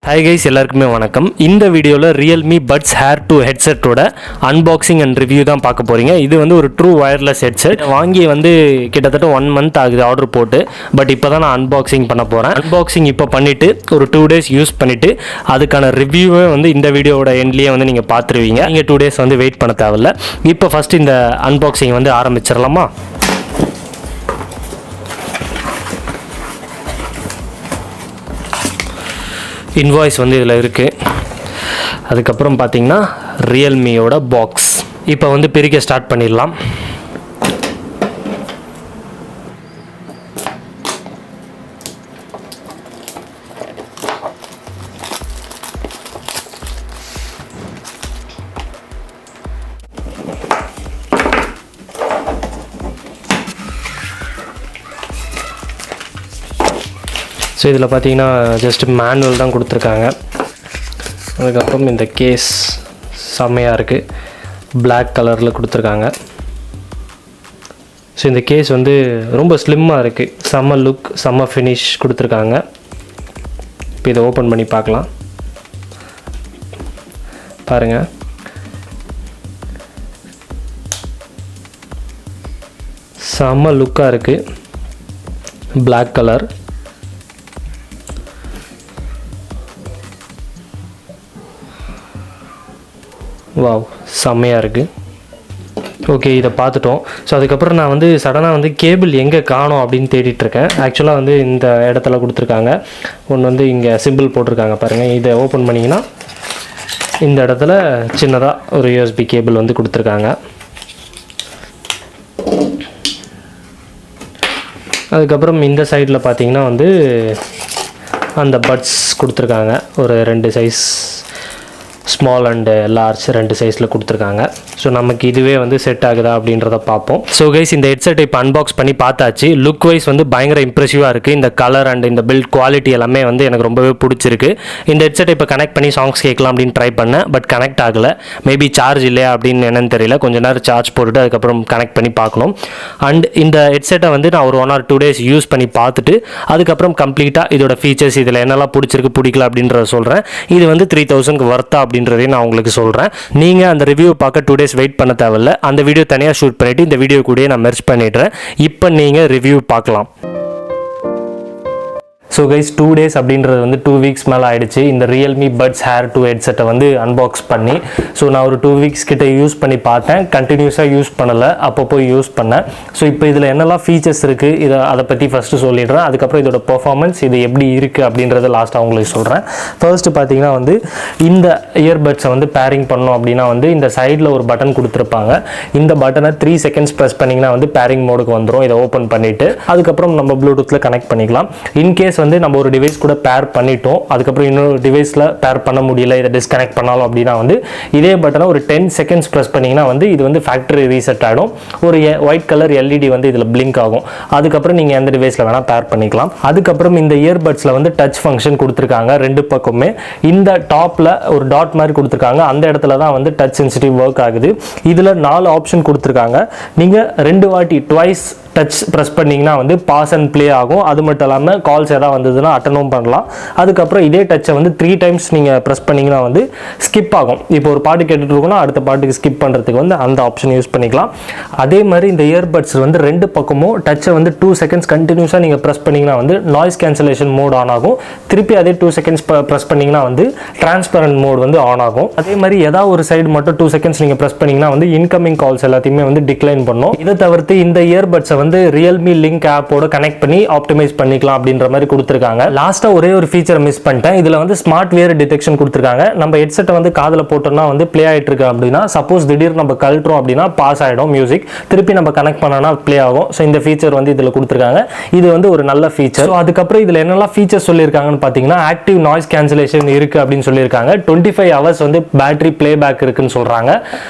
Hi guys, எல்லாருக்குமே வணக்கம். இந்த வீடியோல Realme Buds Air 2 ஹெட்செட்டோட அன்பாக்சிங் அண்ட் ரிவ்யூ தான் பார்க்க போறீங்க. இது வந்து ஒரு ட்ரூ வயர்லெஸ் ஹெட்செட். வாங்கி வந்து கிட்டத்தட்ட 1 month ஆகுது ஆர்டர் போட்டு. பட் இப்போதான் நான் அன்பாக்சிங் பண்ண போறேன். அன்பாக்சிங் இப்போ பண்ணிட்டு ஒரு 2 days யூஸ் பண்ணிட்டு அதுக்கான ரிவ்யூவை வந்து இந்த வீடியோவோட எண்ட்லயே வந்து நீங்க பார்த்துருவீங்க. நீங்க 2 days வந்து வெயிட் பண்ண தேவையில்ல. இப்போ ஃபர்ஸ்ட் இந்த அன்பாக்சிங் வந்து ஆரம்பிச்சிடலாமா? இன்வாய்ஸ் வந்து இதில் இருக்குது. அதுக்கப்புறம் பார்த்தீங்கன்னா ரியல்மியோட பாக்ஸ். இப்போ வந்து பிரிக்க ஸ்டார்ட் பண்ணிடலாம். ஸோ இதில் பார்த்தீங்கன்னா ஜஸ்ட் மேனுவல் தான் கொடுத்துருக்காங்க. அதுக்கப்புறம் இந்த கேஸ் செம்மையாக இருக்குது, பிளாக் கலரில் கொடுத்துருக்காங்க. ஸோ இந்த கேஸ் வந்து ரொம்ப ஸ்லிம்மாக இருக்குது, செம்ம லுக், செம்ம ஃபினிஷ் கொடுத்துருக்காங்க. இப்போ இதை ஓப்பன் பண்ணி பார்க்கலாம். பாருங்கள், செம்ம லுக்காக இருக்குது, பிளாக் கலர். வாவ், செம்மையாக இருக்குது. ஓகே, இதை பார்த்துட்டோம். ஸோ அதுக்கப்புறம் நான் வந்து சடனாக வந்து கேபிள் எங்கே காணோம் அப்படின்னு தேடிட்டுருக்கேன். ஆக்சுவலாக வந்து இந்த இடத்துல கொடுத்துருக்காங்க. ஒன்று வந்து இங்கே சிம்பிள் போட்டிருக்காங்க பாருங்கள். இதை ஓப்பன் பண்ணிங்கன்னா இந்த இடத்துல சின்னதாக ஒரு யூஎஸ்பி கேபிள் வந்து கொடுத்துருக்காங்க. அதுக்கப்புறம் இந்த சைடில் பார்த்தீங்கன்னா வந்து அந்த பட்ஸ் கொடுத்துருக்காங்க. ஒரு 2 சைஸ், ஸ்மால் அண்டு லார்ஜ் 2 சைஸில் கொடுத்துருக்காங்க. ஸோ நமக்கு இதுவே வந்து செட் ஆகுதா அப்படின்றத பார்ப்போம். ஸோ கைஸ், இந்த ஹெட்செட்டை இப்போ அன்பாக்ஸ் பண்ணி பார்த்தாச்சு. லுக் வைஸ் வந்து பயங்கர இம்ப்ரெசிவாக இருக்குது. இந்த கலர் அண்ட் இந்த பில்ட் குவாலிட்டி எல்லாமே வந்து எனக்கு ரொம்பவே பிடிச்சிருக்கு. இந்த ஹெட்செட்டை இப்போ கனெக்ட் பண்ணி சாங்ஸ் கேட்கலாம் அப்படின்னு ட்ரை பண்ணேன். பட் கனெக்ட் ஆகலை. மேபி சார்ஜ் இல்லையா அப்படின்னு என்னன்னு தெரியல. கொஞ்ச நேரம் சார்ஜ் போட்டுட்டு அதுக்கப்புறம் கனெக்ட் பண்ணி பார்க்கணும். அண்ட் இந்த ஹெட்செட்டை வந்து நான் ஒரு 1 or 2 days யூஸ் பண்ணி பார்த்துட்டு அதுக்கப்புறம் கம்ப்ளீட்டாக இதோட ஃபீச்சர்ஸ், இதில் என்னெல்லாம் பிடிச்சிருக்கு பிடிக்கல அப்படின்றத சொல்கிறேன். இது வந்து 3000க்கு வர்த்தா அப்படின்றதையும் நான் உங்களுக்கு சொல்கிறேன். நீங்கள் அந்த ரிவ்யூ பார்க்க 2 days வெயிட் பண்ண தேவையில்ல. அந்த வீடியோ தனியாக ஷூட் பண்ணிவிட்டு இந்த வீடியோ கூட நான் மெர்ஜ் பண்ணிடுறேன். இப்போ நீங்கள் ரிவ்யூ பார்க்கலாம். ஸோ கைஸ், 2 days அப்படின்றது வந்து 2 weeks மேலே ஆகிடுச்சு இந்த Realme Buds Air 2 ஹெட்செட்டை வந்து அன்பாக்ஸ் பண்ணி. ஸோ நான் ஒரு 2 weeks கிட்ட யூஸ் பண்ணி பார்த்தேன். கண்டினியூஸாக யூஸ் பண்ணலை, அப்பப்போ யூஸ் பண்ணேன். ஸோ இப்போ இதில் என்னெல்லாம் ஃபீச்சர்ஸ் இருக்குது அதை பற்றி ஃபஸ்ட்டு சொல்லிடுறேன். அதுக்கப்புறம் இதோட பெர்ஃபார்மன்ஸ், இது எப்படி இருக்குது அப்படின்றத லாஸ்ட்டாக உங்களுக்கு சொல்கிறேன். ஃபர்ஸ்ட்டு பார்த்தீங்கன்னா வந்து இந்த இயர்பட்ஸை வந்து பேரிங் பண்ணோம் அப்படின்னா வந்து இந்த சைடில் ஒரு பட்டன் கொடுத்துருப்பாங்க. இந்த பட்டனை 3 seconds ப்ரெஸ் பண்ணிங்கன்னா வந்து பேரிங் மோடுக்கு வந்துடும். இதை ஓப்பன் பண்ணிவிட்டு அதுக்கப்புறம் நம்ம ப்ளூடூத்தில் கனெக்ட் பண்ணிக்கலாம். இன்கேஸ் வந்து நம்ம ஒரு டிவைஸ் கூட பேர் பண்ணிட்டோம், அதுக்கப்புறம் இன்னொரு டிவைஸில் பேர் பண்ண முடியல, இதை டிஸ்கனெக்ட் பண்ணாலும் அப்படின்னா வந்து இதே பட்டனை ஒரு 10 seconds ப்ரெஸ் பண்ணிங்கன்னா வந்து இது வந்து ஃபேக்ட்ரி ரீசெட் ஆகிடும். ஒரு ஒயிட் கலர் எல்இடி வந்து இதில் பிளிங்க் ஆகும். அதுக்கப்புறம் நீங்கள் எந்த டிவைஸில் வேணால் பேர் பண்ணிக்கலாம். அதுக்கப்புறம் இந்த இயர்பட்ஸில் வந்து டச் ஃபங்க்ஷன் கொடுத்துருக்காங்க 2 பக்கமே. இந்த டாப்பில் ஒரு டாட் மாதிரி கொடுத்துருக்காங்க. அந்த இடத்துல தான் வந்து டச் சென்சிட்டிவ் ஒர்க் ஆகுது. இதில் 4 ஆப்ஷன் கொடுத்துருக்காங்க. நீங்கள் 2 வாட்டி ட்வைஸ் டச் ப்ரெஸ் பண்ணிங்கன்னா வந்து பாஸ் அண்ட் ப்ளே ஆகும். அது மட்டும் இல்லாமல் கால்ஸ் எதாவது வந்ததுன்னா அட்டனும் பண்ணலாம். அதுக்கப்புறம் இதே டச்சை வந்து 3 times நீங்கள் ப்ரெஸ் பண்ணிங்கன்னா வந்து ஸ்கிப் ஆகும். இப்போ ஒரு பாட்டு கேட்டுட்டு இருக்கோம்னா அடுத்த பாட்டுக்கு ஸ்கிப் பண்ணுறதுக்கு வந்து அந்த ஆப்ஷன் யூஸ் பண்ணிக்கலாம். அதே மாதிரி இந்த இயர்பட்ஸ் வந்து 2 பக்கமும் டச்சை வந்து 2 seconds கண்டினியூஸாக நீங்கள் ப்ரெஸ் பண்ணிங்கன்னா வந்து நாய்ஸ் கேன்சலேஷன் மோட் ஆன் ஆகும். திருப்பி அதே 2 seconds ப்ரெஸ் பண்ணிங்கன்னா வந்து டிரான்ஸ்பரண்ட் மோட் வந்து ஆன் ஆகும். அதே மாதிரி ஏதாவது ஒரு சைடு மட்டும் 2 seconds நீங்கள் ப்ரெஸ் பண்ணிங்கன்னா வந்து இன்கமிங் கால்ஸ் எல்லாத்தையுமே வந்து டிக்ளைன் பண்ணும். இதை தவிர்த்து இந்த இயர்பட்ஸை வந்து Realme லிங்க் ஆப்போட கனெக்ட் பண்ணி ஆப்டிமைஸ் பண்ணிக்கலாம் அப்படின்ற மாதிரி கொடுத்துருக்காங்க. லாஸ்ட்டாக ஒரே ஒரு ஃபீச்சர் மிஸ் பண்ணிட்டேன். இதில் வந்து ஸ்மார்ட் வியர் டிடெக்ஷன் கொடுத்துருக்காங்க. நம்ம ஹெட்செட்டை வந்து காதில் போட்டோம்னா வந்து ப்ளே ஆகிட்டு இருக்கு அப்படின்னா, சப்போஸ் திடீர்னு நம்ம கழட்டுறோம் அப்படின்னா பாஸ் ஆகிடும் மியூசிக். திருப்பி நம்ம கனெக்ட் பண்ணோம்னா ப்ளே ஆகும். ஸோ இந்த ஃபீச்சர் வந்து இதில் கொடுத்துருக்காங்க. இது வந்து ஒரு நல்ல ஃபீச்சர். அதுக்கப்புறம் இதில் என்னெல்லாம் ஃபீச்சர்ஸ் சொல்லியிருக்காங்கன்னு பார்த்தீங்கன்னா, ஆக்டிவ் நாய்ஸ் கேன்சலேஷன் இருக்குது அப்படின்னு சொல்லியிருக்காங்க. 25 hours வந்து பேட்டரி ப்ளே பேக் இருக்குன்னு சொல்கிறாங்க.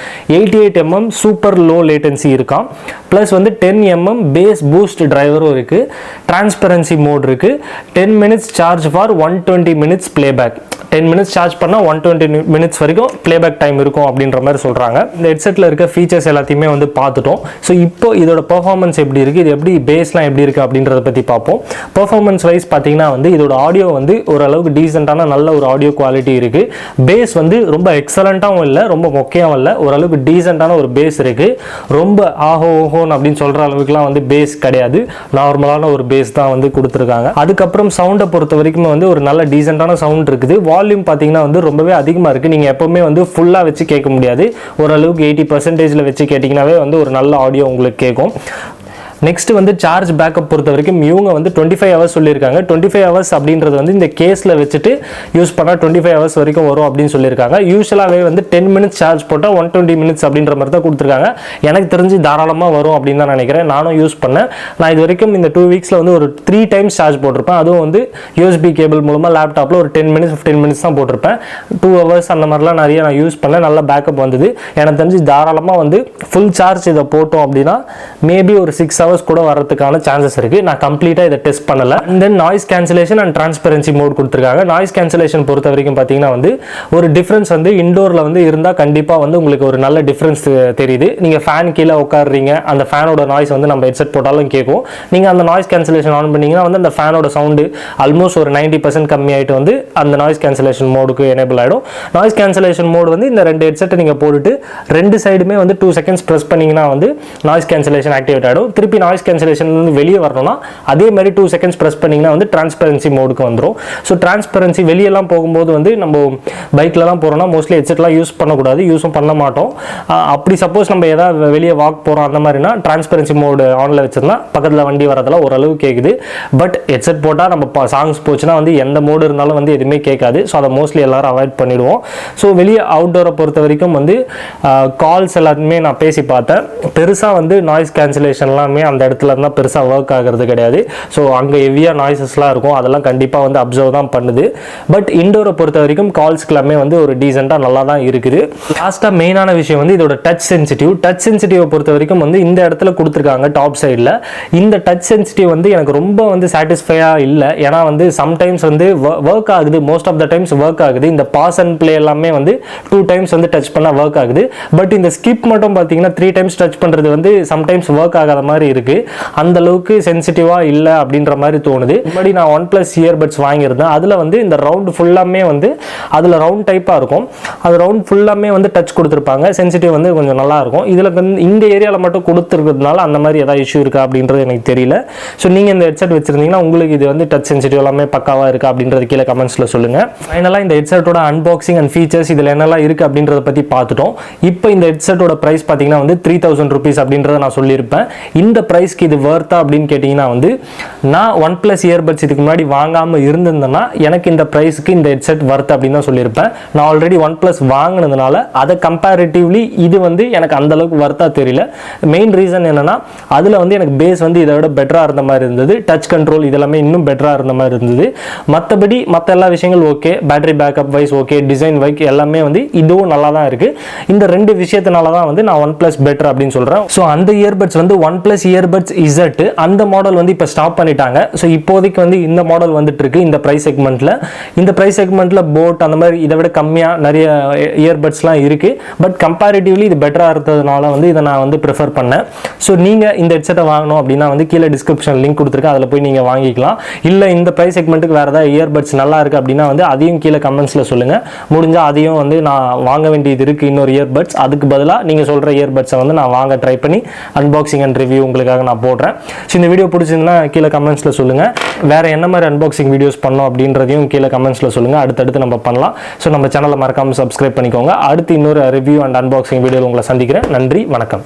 88 mm சூப்பர் லோ லேட்டன்சி இருக்கான். ப்ளஸ் வந்து 10 mm பேஸ் பூஸ்ட் டிரைவரும் இருக்குது. டிரான்ஸ்பரன்சி மோட் இருக்குது. 10 minutes charge for 120 minutes playback. 10 minutes charge பண்ணால் 120 மினிட்ஸ் வரைக்கும் ப்ளேபேக் டைம் இருக்கும் அப்படின்ற மாதிரி சொல்கிறாங்க. இந்த ஹெட்செட்டில் இருக்க ஃபீச்சர்ஸ் எல்லாத்தையுமே வந்து பார்த்துட்டோம். ஸோ இப்போ இதோட பெர்ஃபார்மன்ஸ் எப்படி இருக்குது, இது எப்படி பேஸ்லாம் எப்படி இருக்குது அப்படின்றத பற்றி பார்ப்போம். பெர்ஃபார்மன்ஸ் வைஸ் பார்த்தீங்கன்னா வந்து இதோட ஆடியோ வந்து ஓரளவுக்கு டீசெண்டான நல்ல ஒரு ஆடியோ குவாலிட்டி இருக்குது. பேஸ் வந்து ரொம்ப எக்ஸலண்ட்டாகவும் இல்லை, ரொம்ப மொக்கையாகவும் இல்லை, ஓரளவுக்கு டீசெண்டான ஒரு பேஸ் இருக்குது. ரொம்ப ஆஹோ ஓஹோன்னு அப்படின்னு சொல்கிற அளவுக்குலாம் வந்து பேஸ் கிடையாது, நார்மலான ஒரு பேஸ் தான் வந்து கொடுத்துருக்காங்க. அதுக்கப்புறம் சவுண்டை பொறுத்த வரைக்கும் வந்து ஒரு நல்ல டீசெண்டான சவுண்ட் இருக்குது. வால்யூம் பார்த்தீங்கன்னா வந்து ரொம்பவே அதிகமாக இருக்குது. நீங்கள் எப்போவுமே வந்து ஃபுல்லாக வச்சு கேட்க முடியாது, ஓரளவுக்கு 80% வச்சு கேட்டிங்கனாவே வந்து ஒரு நல்ல ஆடியோ உங்களுக்கு கேட்கும். நெக்ஸ்ட் வந்து சார்ஜ் பேக்கப் பொறுத்த வரைக்கும் இவங்க வந்து 25 ஹவர்ஸ் சொல்லியிருக்காங்க. 25 ஹவர்ஸ் அப்படின்றது வந்து இந்த கேஸில் வச்சுட்டு யூஸ் பண்ணால் 25 ஹவர்ஸ் வரைக்கும் வரும் அப்படின்னு சொல்லியிருக்காங்க. யூஸ்வலாகவே வந்து 10 மினிட்ஸ் சார்ஜ் போட்டால் 120 மினிட்ஸ் அப்படின்ற மாதிரி தான் கொடுத்துருக்காங்க. எனக்கு தெரிஞ்சு தாராளமாக வரும் அப்படின்னு தான் நினைக்கிறேன். நானும் யூஸ் பண்ணேன். நான் இது வரைக்கும் இந்த 2 வீக்ஸில் வந்து ஒரு 3 டைம்ஸ் சார்ஜ் போட்டிருப்பேன். அதுவும் வந்து USB கேபிள் மூலமாக லேப்டாப்பில் ஒரு 10 மினிட்ஸ் 15 மினிட்ஸ் தான் போட்டிருப்பேன். 2 ஹவர்ஸ் அந்த மாதிரிலாம் நிறைய நான் யூஸ் பண்ணேன். நல்லா பேக்கப் வந்தது. எனக்கு தெரிஞ்சு தாராளமாக வந்து ஃபுல் சார்ஜ் இதை போட்டோம் அப்படின்னா மேபி ஒரு 6 ஹவர்ஸ் கூட வரதுக்கான சான்சஸ் இருக்கு. நான் கம்ப்ளீட்டா இதை டெஸ்ட் பண்ணல. And then noise cancellation and transparency mode கொடுத்துருக்காங்க. நாய்ஸ் கேன்சலேஷன் பொறுத்த வரைக்கும் பார்த்தீங்கன்னா வந்து ஒரு டிஃபரன்ஸ் வந்து இண்டோர்ல வந்து இருந்தால் கண்டிப்பாக வந்து உங்களுக்கு ஒரு நல்ல டிஃபரன்ஸ் தெரியுது. நீங்கள் ஃபேன் கீழே உட்காடுறீங்க, அந்த ஃபேனோட நாய்ஸ் வந்து நம்ம ஹெட்செட் போட்டாலும் கேட்கும். நீங்கள் அந்த நாய்ஸ் கேன்சலேஷன் ஆன் பண்ணீங்கன்னா வந்து அந்த ஃபேனோட சவுண்டு ஆல்மோஸ்ட் ஒரு 90% கம்மியாயிட்டு வந்து அந்த நாய்ஸ் கேன்சலேஷன் மோடுக்கு எனேபிள் ஆகிடும். நாய்ஸ் கேன்சலேஷன் மோடு வந்து இந்த 2 ஹெட்செட்டை நீங்கள் போட்டுட்டு 2 சைடுமே வந்து 2 செகண்ட்ஸ் ப்ரெஸ் பண்ணீங்கன்னா வந்து நாய்ஸ் கேன்சலேஷன் ஆக்டிவேட் ஆகிடும். திருப்பி நாய்ஸ் கேன்சலேஷன் வெளியே வரணும்னா அதே மாதிரி 2 செகண்ட்ஸ் பிரஸ் பண்ணீங்கன்னா வந்து டிரான்ஸ்பரன்சி மோடுக்கு வந்துடும். ஸோ டிரான்ஸ்பரன்சி வெளியெல்லாம் போகும்போது வந்து நம்ம பைக்லலாம் போகிறோம்னா மோஸ்ட்லி ஹெட்செட்லாம் யூஸ் பண்ணக்கூடாது, யூஸும் பண்ண மாட்டோம். அப்படி சப்போஸ் நம்ம ஏதாவது வெளியே வாக் போகிறோம் அந்த மாதிரினா டிரான்ஸ்பரன்சி மோடு ஆனில் வச்சிருந்தா பக்கத்தில் வண்டி வரதெல்லாம் ஓரளவு கேட்குது. பட் ஹெட்செட் போட்டால் நம்ம சாங்ஸ் போச்சுன்னா வந்து எந்த மோடு இருந்தாலும் வந்து எதுவுமே கேட்காது. ஸோ அதை மோஸ்ட்லி எல்லாரும் அவாய்ட் பண்ணிடுவோம். ஸோ வெளியே அவுட்டோரை பொறுத்த வரைக்கும் வந்து கால்ஸ் எல்லாத்தையுமே நான் பேசி பார்த்தேன். பெருசாக வந்து நாய்ஸ் கேன்சலேஷன் எல்லாமே அந்த இடத்துல இருந்தால் பெருசாக ஒர்க் ஆகிறது கிடையாது. ஸோ அங்கே ஹெவியாக நாய்ஸஸ்லாம் இருக்கும், அதெல்லாம் கண்டிப்பாக வந்து அப்சர்வ் தான் பண்ணுது. பட் இண்டோரை பொறுத்த வரைக்கும் கால்ஸ்க்கு எல்லாமே வந்து ஒரு டீசெண்டாக நல்லா தான் இருக்குது. லாஸ்ட்டாக மெயினான விஷயம் வந்து இதோட டச் சென்சிட்டிவ். டச் சென்சிட்டிவை பொறுத்த வரைக்கும் வந்து இந்த இடத்துல கொடுத்துருக்காங்க டாப் சைடில். இந்த டச் சென்சிட்டிவ் வந்து எனக்கு ரொம்ப வந்து சாட்டிஸ்ஃபையாக இல்லை. ஏன்னா வந்து சம்டைம்ஸ் வந்து ஒர்க் ஆகுது, most of the times work ஆகுது. இந்த பாஸ் அண்ட் பிளே எல்லாமே வந்து 2 டைம்ஸ் வந்து டச் பண்ணால் ஒர்க் ஆகுது. பட் இந்த ஸ்கிப் மட்டும் பார்த்தீங்கன்னா 3 டைம்ஸ் டச் பண்ணுறது வந்து சம்டைம்ஸ் ஒர்க் ஆகாத மாதிரி இருக்குது. அந்த அளவுக்கு சென்சிட்டிவாக இல்லை அப்படின்ற மாதிரி தோணுது. முன்னாடி நான் OnePlus இயர்பட்ஸ் வாங்கியிருந்தேன். அதில் வந்து இந்த ரவுண்ட் ஃபுல்லாமே வந்து அதில் ரவுண்ட் டைப்பாக இருக்கும். அது ரவுண்ட் ஃபுல்லாமே வந்து டச் கொடுத்துருப்பாங்க. சென்சிட்டிவ் வந்து கொஞ்சம் நல்லா இருக்கும். இதில் வந்து இந்த ஏரியாவில் மட்டும் கொடுத்துருக்கிறதுனால அந்த மாதிரி ஏதாவது இஷ்யூ இருக்கா அப்படின்றது எனக்கு தெரியல. ஸோ நீங்கள் இந்த ஹெட்செட் வச்சிருந்தீங்கன்னா உங்களுக்கு இது வந்து டச் சென்சிட்டிவ் எல்லாமே பக்காவாக இருக்கா அப்படின்றது கீழே கமெண்ட்ஸில் சொல்லுங்கள். ஃபைனலாக இந்த ஹெட்செட்டோட அன்பாக்சிங் அண்ட் ஃபீச்சர்ஸ் இதில் என்னெல்லாம் இருக்குது அப்படின்றத பற்றி பார்த்துட்டோம். இப்போ இந்த ஹெட்செட்டோட ப்ரைஸ் பார்த்தீங்கன்னா வந்து 3000 rupees அப்படின்றத நான் சொல்லியிருப்பேன். இந்த ப்ரைஸ்க்கு இது வர்த்தா அப்படின்னு கேட்டிங்கன்னா வந்து நான் OnePlus இயர்பட்ஸ் இதுக்கு முன்னாடி வாங்காமல் இருந்திருந்தேன்னா எனக்கு இந்த ப்ரைஸுக்கு இந்த ஹெட்செட் வர்த்து அப்படின்னு தான் சொல்லியிருப்பேன். நான் ஆல்ரெடி OnePlus வாங்கினதுனால அதை கம்பேரிட்டிவ்லி இது வந்து எனக்கு அந்தளவுக்கு வர்த்தா தெரியல. மெயின் ரீசன் என்னென்னா அதில் வந்து எனக்கு பேஸ் வந்து இதை விட பெட்டராக இருந்த மாதிரி இருந்தது. டச் கண்ட்ரோல் இதெல்லாமே இன்னும் பெட்டராக இருந்த மாதிரி இருந்தது. மற்றபடி மற்ற எல்லா விஷயங்கள் okay, battery backup wise okay, design wise எல்லாமே வந்து இதுவும் நல்லா தான் இருக்குது. இந்த 2 விஷயத்தினால தான் வந்து நான் OnePlus பெட்டர் அப்படின்னு சொல்கிறேன். ஸோ அந்த இயர்பட்ஸ் வந்து OnePlus இயர்பட்ஸ் Z அந்த மாடல் வந்து இப்போ ஸ்டாப் பண்ணிட்டாங்க. ஸோ இப்போதைக்கு வந்து இந்த மாடல் வந்துட்டு இருக்கு இந்த ப்ரைஸ் செக்மெண்ட்டில். இந்த ப்ரைஸ் செக்மெண்ட்டில் போட் அந்த மாதிரி இதை விட கம்மியாக நிறைய இயர்பட்ஸ்லாம் இருக்குது. பட் கம்பேரிட்டிவ்லி இது பெட்டராக இருந்ததுனால வந்து இதை நான் வந்து ப்ரிஃபர் பண்ணேன். ஸோ நீங்கள் இந்த ஹெட்செட்டை வாங்கணும் அப்படின்னா வந்து கீழே டிஸ்கிரிப்ஷன் லிங்க் கொடுத்துருக்கேன், அதில் போய் நீங்கள் வாங்கிக்கலாம். இல்லை இந்த ப்ரைஸ் செக்மெண்ட்டுக்கு வேறு ஏதாவது இயர்பட்ஸ் நல்லா இருக்குது அப்படின்னா வந்து அதையும் கீழே கமெண்ட்ஸில் சொல்லுங்கள். முடிஞ்சால் அதையும் வந்து நான் வாங்க வேண்டியது இருக்குது இன்னொரு இயர்பட்ஸ். அதுக்கு பதிலாக நீங்கள் சொல்கிற இயர்பட்ஸை வந்து நான் வாங்க ட்ரை பண்ணி அன்பாக்சிங் அண்ட் ரிவ்யூ உங்களுக்காக நான் போடுறேன். ஸோ இந்த வீடியோ பிடிச்சிருந்தா கீழே கமெண்ட்ஸில் சொல்லுங்கள். வேறு என்ன மாதிரி அன்பாக்சிங் வீடியோஸ் பண்ணோம் அப்படின்றதையும் கீழே கமெண்ட்ஸில் சொல்லுங்கள். அடுத்தடுத்து நம்ம பண்ணலாம். ஸோ நம்ம சேனலை மறக்காமல் சப்ஸ்கிரைப் பண்ணிக்கோங்க. அடுத்து இன்னொரு ரிவ்யூ அண்ட் அன்பாக்சிங் வீடியோவில் உங்களை சந்திக்கிறேன். நன்றி, வணக்கம்.